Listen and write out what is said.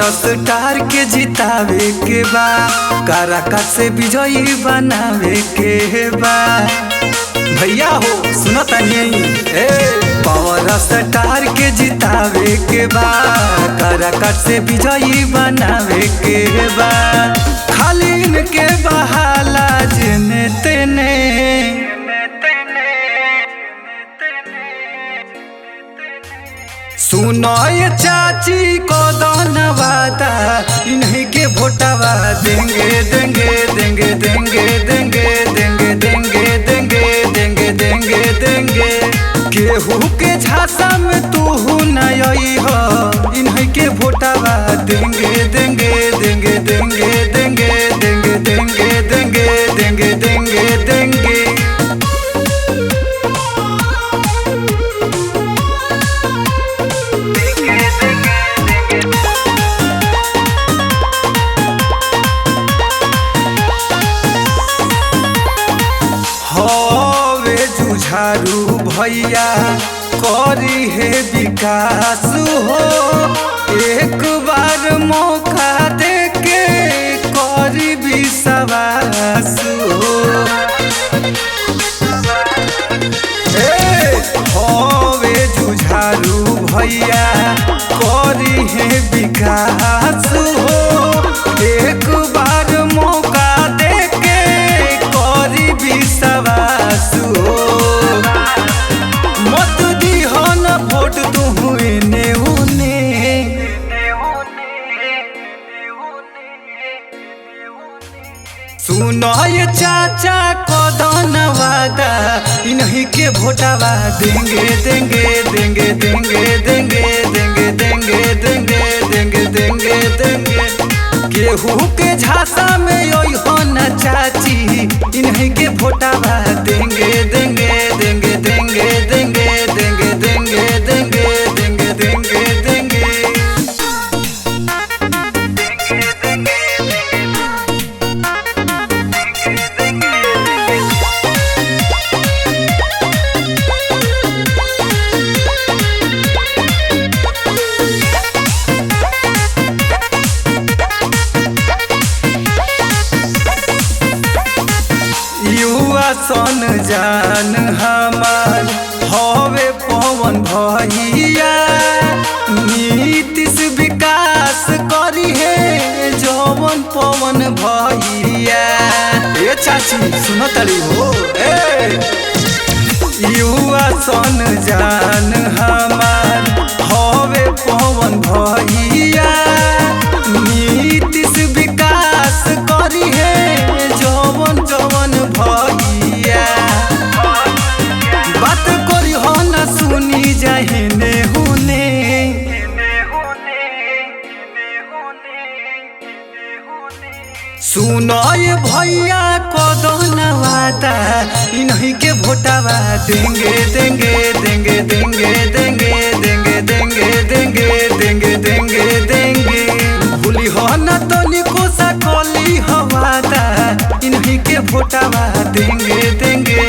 Star के जितावे के बा, काराकाट से विजयी बनावे के बा। भैया हो सुनता नहीं पावर स्टार के जितावे के बा, काराकाट से विजयी बनावे के बा। खाली इनके बहाला जेने तेने सुनो ये चाची को वादा, इन्हीं के वोटवा देंगे देंगे देंगे देंगे देंगे देंगे देंगे देंगे देंगे देंगे देंगे। केहू के झांसा में तू नई हो, इन्हीं के वोटवा देंगे देंगे देंगे देंगे देंगे देंगे देंगे देंगे देंगे देंगे देंगे। झारू भैया करी है विकास हो, एक बार मौका दे के करी विश्वास हो। होवे जुझारू भैया करी है विकास हो, एक बार मौका दे के करी विश्वास हो। सुनो ये चाचा को वादा, इन्हीं के वोटवा देंगे देंगे देंगे देंगे देंगे देंगे देंगे देंगे देंगे देंगे देंगे। केहू के झांसा में योई हो न चाची, इन्हीं के वोटवा देंगे देंगे देंगे देंगे देंगे देंगे देंगे देंगे देंगे देंगे देंगे। सन जान हमार होवे पवन भैया, नीतीश विकास करी है जवन पवन भैया। ये चाची सुनो तली हो युवा सन जान हमार होवे पवन भैया, नीतीश विकास करी है जवन जवन भैया। बात करी हो न सुनी जाहिने होने, सुनो ये भैया को वादा, इन्हीं के वोटवा देंगे देंगे देंगे देंगे देंगे देंगे देंगे देंगे देंगे देंगे देंगे। भूली हो न तो निको सा कोली हो वादा, इन्हीं के वोटवा देंगे देंगे